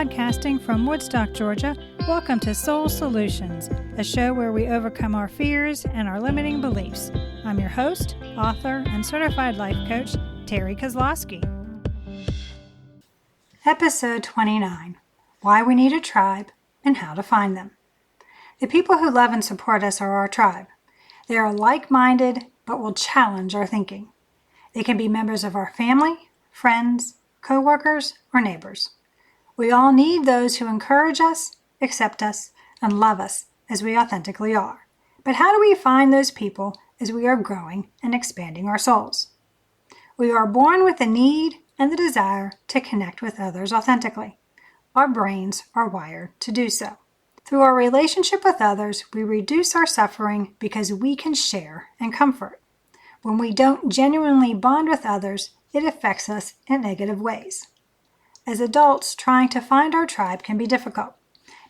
Podcasting from Woodstock, Georgia, welcome to Soul Solutions, a show where we overcome our fears and our limiting beliefs. I'm your host, author, and certified life coach, Terry Kozlowski. Episode 29, Why We Need a Tribe and How to Find Them. The people who love and support us are our tribe. They are like-minded, but will challenge our thinking. They can be members of our family, friends, co-workers, or neighbors. We all need those who encourage us, accept us, and love us as we authentically are. But how do we find those people as we are growing and expanding our souls? We are born with the need and the desire to connect with others authentically. Our brains are wired to do so. Through our relationship with others, we reduce our suffering because we can share and comfort. When we don't genuinely bond with others, it affects us in negative ways. As adults, trying to find our tribe can be difficult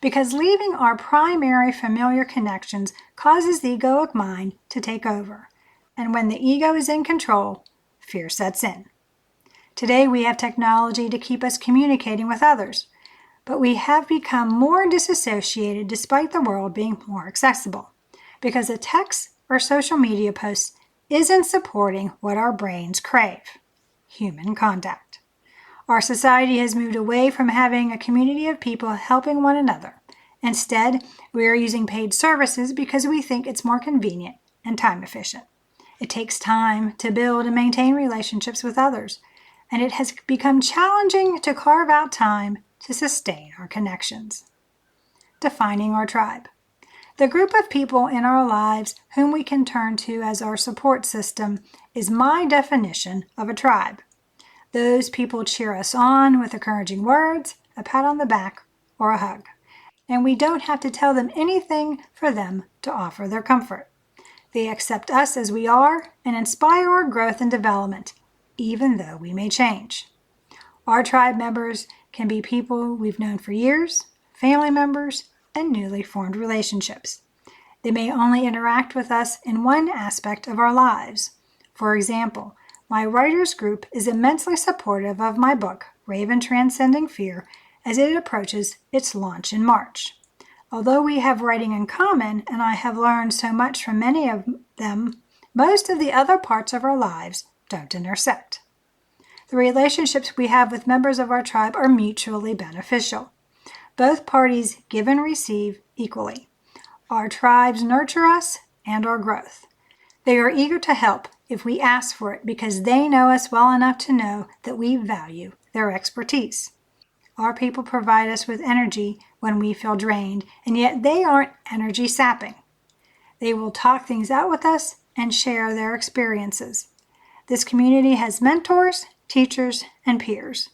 because leaving our primary familiar connections causes the egoic mind to take over. And when the ego is in control, fear sets in. Today, we have technology to keep us communicating with others, but we have become more disassociated despite the world being more accessible because a text or social media post isn't supporting what our brains crave: human contact. Our society has moved away from having a community of people helping one another. Instead, we are using paid services because we think it's more convenient and time efficient. It takes time to build and maintain relationships with others, and it has become challenging to carve out time to sustain our connections. Defining our tribe. The group of people in our lives whom we can turn to as our support system is my definition of a tribe. Those people cheer us on with encouraging words, a pat on the back, or a hug. And we don't have to tell them anything for them to offer their comfort. They accept us as we are and inspire our growth and development, even though we may change. Our tribe members can be people we've known for years, family members, and newly formed relationships. They may only interact with us in one aspect of our lives. For example, my writers group is immensely supportive of my book, Raven Transcending Fear, as it approaches its launch in March. Although we have writing in common and I have learned so much from many of them, most of the other parts of our lives don't intersect. The relationships we have with members of our tribe are mutually beneficial. Both parties give and receive equally. Our tribes nurture us and our growth. They are eager to help if we ask for it because they know us well enough to know that we value their expertise. Our people provide us with energy when we feel drained, and yet they aren't energy sapping. They will talk things out with us and share their experiences. This community has mentors, teachers, and peers.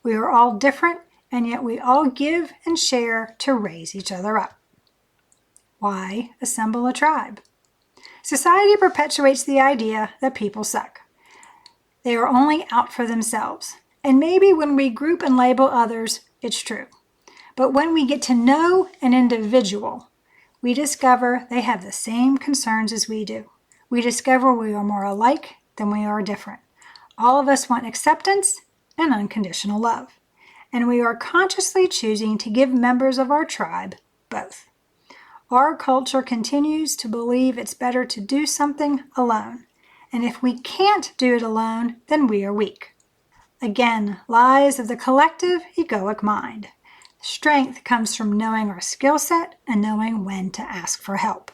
We are all different, and yet we all give and share to raise each other up. Why assemble a tribe? Society perpetuates the idea that people suck. They are only out for themselves. And maybe when we group and label others, it's true. But when we get to know an individual, we discover they have the same concerns as we do. We discover we are more alike than we are different. All of us want acceptance and unconditional love. And we are consciously choosing to give members of our tribe both. Our culture continues to believe it's better to do something alone. And if we can't do it alone, then we are weak. Again, lies of the collective egoic mind. Strength comes from knowing our skill set and knowing when to ask for help.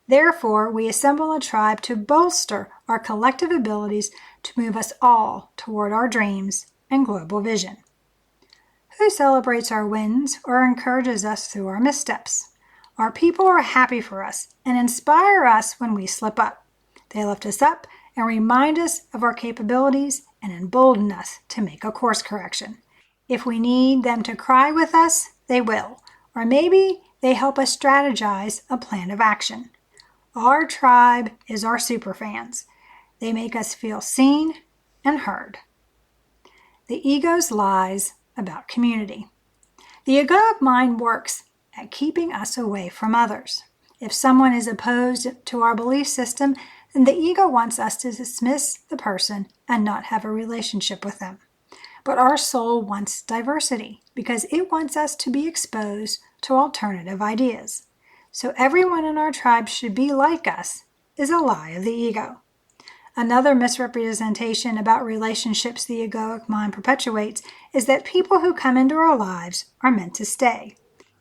Therefore, we assemble a tribe to bolster our collective abilities to move us all toward our dreams and global vision. Who celebrates our wins or encourages us through our missteps? Our people are happy for us and inspire us when we slip up. They lift us up and remind us of our capabilities and embolden us to make a course correction. If we need them to cry with us, they will. Or maybe they help us strategize a plan of action. Our tribe is our superfans. They make us feel seen and heard. The ego's lies about community. The egoic mind works at keeping us away from others. If someone is opposed to our belief system, then the ego wants us to dismiss the person and not have a relationship with them. but our soul wants diversity because it wants us to be exposed to alternative ideas. So everyone in our tribe should be like us is a lie of the ego. Another misrepresentation about relationships the egoic mind perpetuates is that people who come into our lives are meant to stay.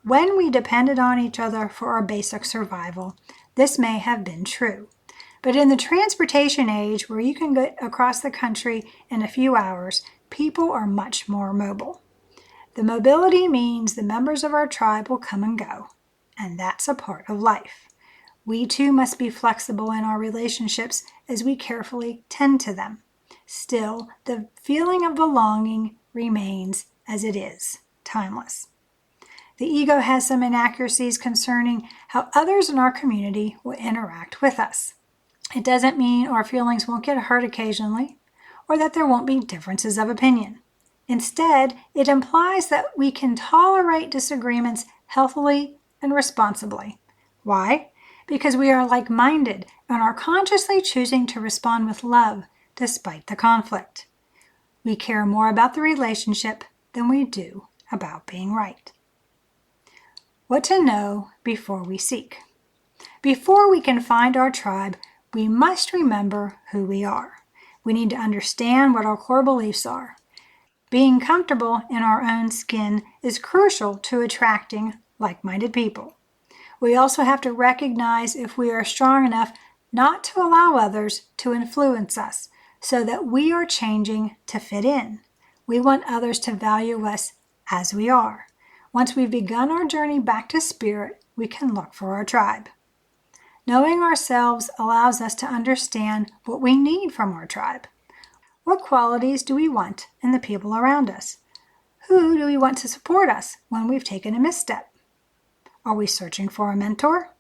When we depended on each other for our basic survival, this may have been true. But in the transportation age, where you can get across the country in a few hours, people are much more mobile. The mobility means the members of our tribe will come and go, and that's a part of life. We too must be flexible in our relationships as we carefully tend to them. Still, the feeling of belonging remains as it is, timeless. The ego has some inaccuracies concerning how others in our community will interact with us. It doesn't mean our feelings won't get hurt occasionally, or that there won't be differences of opinion. Instead, it implies that we can tolerate disagreements healthily and responsibly. Why? Because we are like-minded and are consciously choosing to respond with love despite the conflict. We care more about the relationship than we do about being right. What to know before we seek. Before we can find our tribe, we must remember who we are. We need to understand what our core beliefs are. Being comfortable in our own skin is crucial to attracting like-minded people. We also have to recognize if we are strong enough not to allow others to influence us so that we are changing to fit in. We want others to value us as we are. Once we've begun our journey back to spirit, we can look for our tribe. Knowing ourselves allows us to understand what we need from our tribe. What qualities do we want in the people around us? Who do we want to support us when we've taken a misstep? Are we searching for a mentor?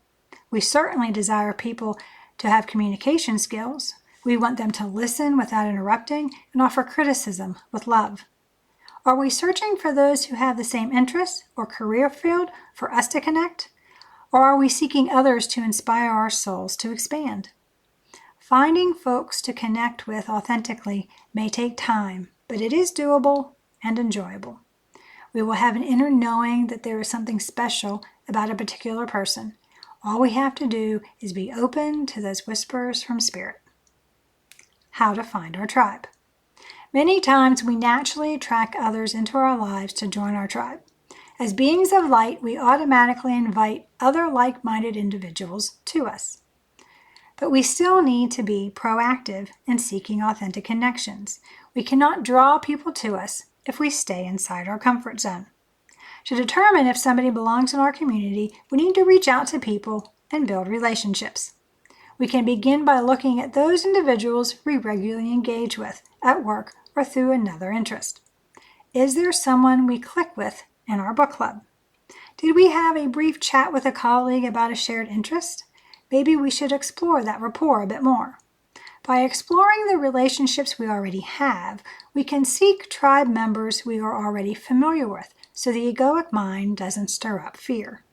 We certainly desire people to have communication skills. We want them to listen without interrupting and offer criticism with love. Are we searching for those who have the same interests or career field for us to connect? Or are we seeking others to inspire our souls to expand? Finding folks to connect with authentically may take time, but it is doable and enjoyable. We will have an inner knowing that there is something special about a particular person. All we have to do is be open to those whispers from spirit. How to find our tribe. Many times we naturally attract others into our lives to join our tribe. As beings of light, we automatically invite other like-minded individuals to us. But we still need to be proactive in seeking authentic connections. We cannot draw people to us if we stay inside our comfort zone. To determine if somebody belongs in our community, we need to reach out to people and build relationships. We can begin by looking at those individuals we regularly engage with at work or through another interest. Is there someone we click with in our book club? Did we have a brief chat with a colleague about a shared interest? Maybe we should explore that rapport a bit more. By exploring the relationships we already have, we can seek tribe members we are already familiar with, so the egoic mind doesn't stir up fear.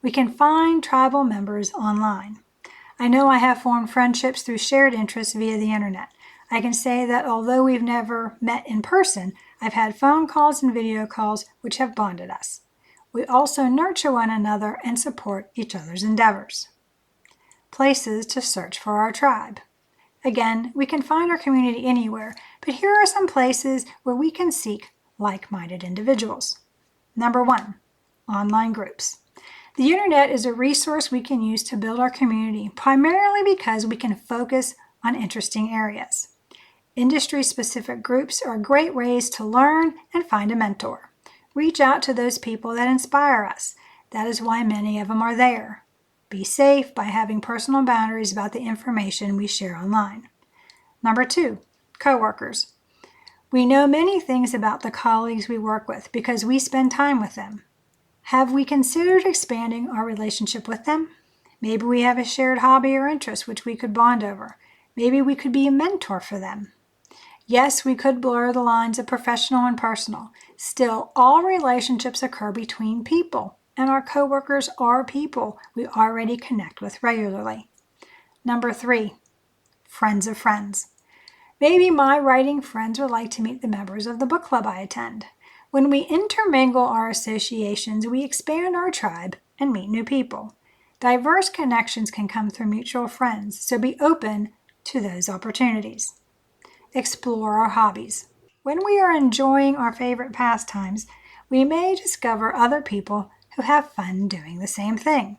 We can find tribal members online. I know I have formed friendships through shared interests via the internet. I can say that although we've never met in person, I've had phone calls and video calls which have bonded us. We also nurture one another and support each other's endeavors. Places to search for our tribe. Again, we can find our community anywhere, but here are some places where we can seek like-minded individuals. Number 1, online groups. The internet is a resource we can use to build our community, primarily because we can focus on interesting areas. Industry-specific groups are great ways to learn and find a mentor. Reach out to those people that inspire us. That is why many of them are there. Be safe by having personal boundaries about the information we share online. Number 2, coworkers. We know many things about the colleagues we work with because we spend time with them. Have we considered expanding our relationship with them? Maybe we have a shared hobby or interest which we could bond over. Maybe we could be a mentor for them. Yes, we could blur the lines of professional and personal. Still, all relationships occur between people, and our coworkers are people we already connect with regularly. Number 3, friends of friends. Maybe my writing friends would like to meet the members of the book club I attend. When we intermingle our associations, we expand our tribe and meet new people. Diverse connections can come through mutual friends, so be open to those opportunities. Explore our hobbies. When we are enjoying our favorite pastimes, we may discover other people who have fun doing the same thing.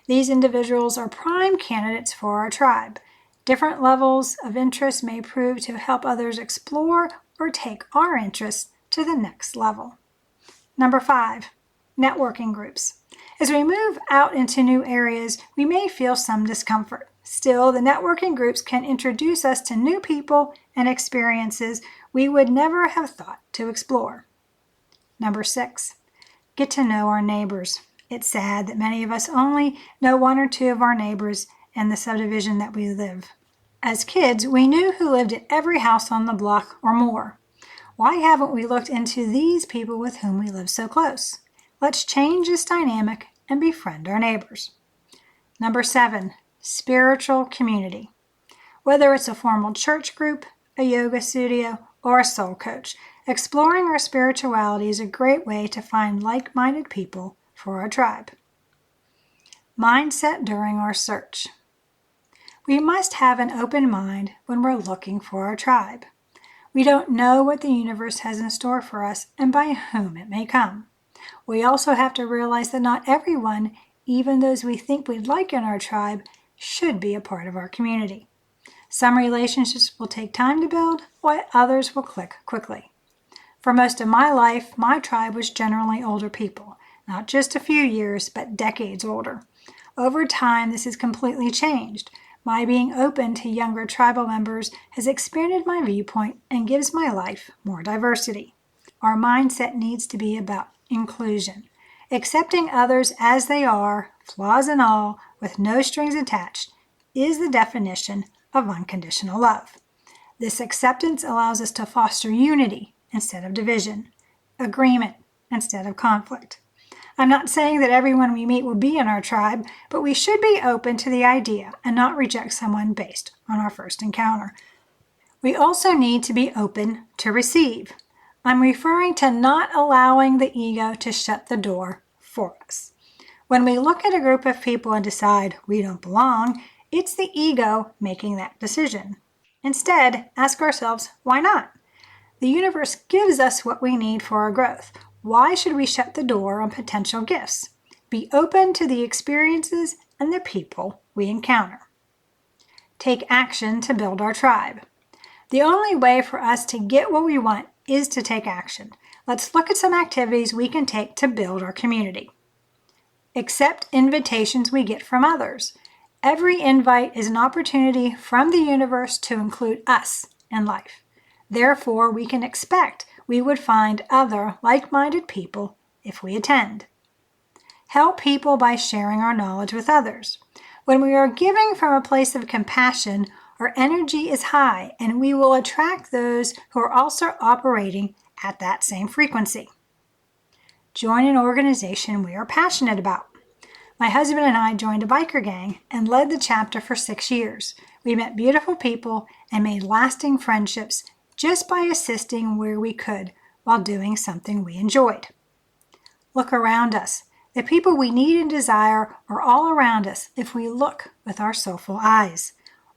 These individuals are prime candidates for our tribe. Different levels of interest may prove to help others explore or take our interests to the next level. Number 5, networking groups. As we move out into new areas, we may feel some discomfort. Still, the networking groups can introduce us to new people and experiences we would never have thought to explore. Number 6, get to know our neighbors. It's sad that many of us only know 1 or 2 of our neighbors in the subdivision that we live. As kids, we knew who lived at every house on the block or more. Why haven't we looked into these people with whom we live so close? Let's change this dynamic and befriend our neighbors. Number 7, spiritual community. Whether it's a formal church group, a yoga studio, or a soul coach, exploring our spirituality is a great way to find like-minded people for our tribe. Mindset during our search. We must have an open mind when we're looking for our tribe. We don't know what the universe has in store for us and by whom it may come. We also have to realize that not everyone, even those we think we'd like in our tribe, should be a part of our community. Some relationships will take time to build, while others will click quickly. For most of my life, my tribe was generally older people, not just a few years, but decades older. Over time, this has completely changed. My being open to younger tribal members has expanded my viewpoint and gives my life more diversity. Our mindset needs to be about inclusion. Accepting others as they are, flaws and all, with no strings attached, is the definition of unconditional love. This acceptance allows us to foster unity instead of division, agreement instead of conflict. I'm not saying that everyone we meet will be in our tribe, but we should be open to the idea and not reject someone based on our first encounter. We also need to be open to receive. I'm referring to not allowing the ego to shut the door for us. When we look at a group of people and decide we don't belong, it's the ego making that decision. Instead, ask ourselves, why not? The universe gives us what we need for our growth. Why should we shut the door on potential gifts? Be open to the experiences and the people we encounter. Take action to build our tribe. The only way for us to get what we want is to take action. Let's look at some activities we can take to build our community. Accept invitations we get from others. Every invite is an opportunity from the universe to include us in life. Therefore, we can expect we would find other like-minded people if we attend. Help people by sharing our knowledge with others. When we are giving from a place of compassion, our energy is high and we will attract those who are also operating at that same frequency. Join an organization we are passionate about. My husband and I joined a biker gang and led the chapter for 6 years. We met beautiful people and made lasting friendships just by assisting where we could while doing something we enjoyed. Look around us. The people we need and desire are all around us if we look with our soulful eyes.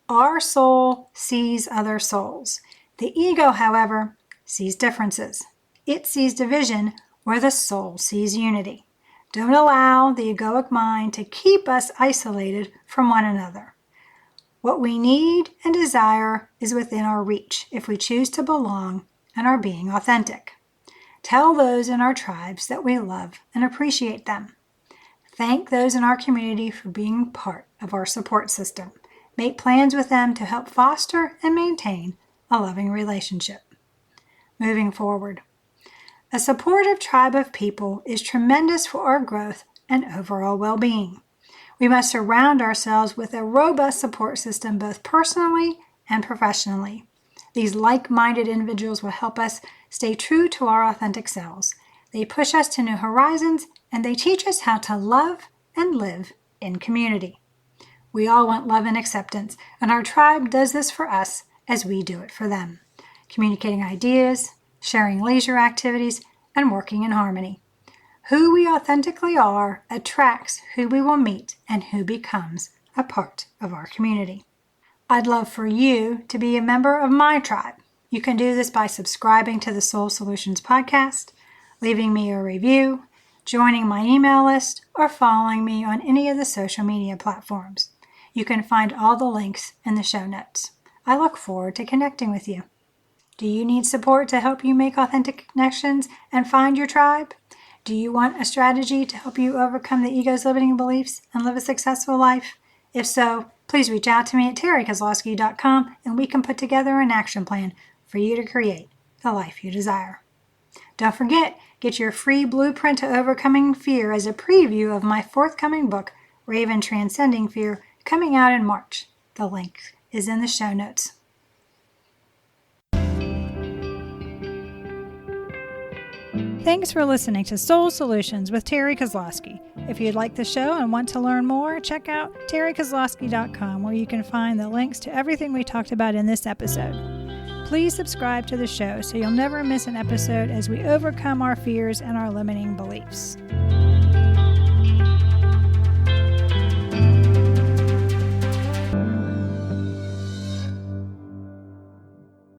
Our soul sees other souls. The ego, however, sees differences. It sees division where the soul sees unity. Don't allow the egoic mind to keep us isolated from one another. What we need and desire is within our reach if we choose to belong and are being authentic. Tell those in our tribes that we love and appreciate them. Thank those in our community for being part of our support system. Make plans with them to help foster and maintain a loving relationship. Moving forward. A supportive tribe of people is tremendous for our growth and overall well-being. We must surround ourselves with a robust support system both personally and professionally. These like-minded individuals will help us stay true to our authentic selves. They push us to new horizons and they teach us how to love and live in community. We all want love and acceptance, and our tribe does this for us as we do it for them, communicating ideas, sharing leisure activities, and working in harmony. Who we authentically are attracts who we will meet and who becomes a part of our community. I'd love for you to be a member of my tribe. You can do this by subscribing to the Soul Solutions podcast, leaving me a review, joining my email list, or following me on any of the social media platforms. You can find all the links in the show notes. I look forward to connecting with you. Do you need support to help you make authentic connections and find your tribe? Do you want a strategy to help you overcome the ego's limiting beliefs and live a successful life? If so, please reach out to me at terrykozlowski.com and we can put together an action plan for you to create the life you desire. Don't forget, get your free blueprint to overcoming fear as a preview of my forthcoming book, Raven Transcending Fear, coming out in March. The link is in the show notes. Thanks for listening to Soul Solutions with Terry Kozlowski. If you'd like the show and want to learn more, check out terrykozlowski.com, where you can find the links to everything we talked about in this episode. Please subscribe to the show so you'll never miss an episode as we overcome our fears and our limiting beliefs.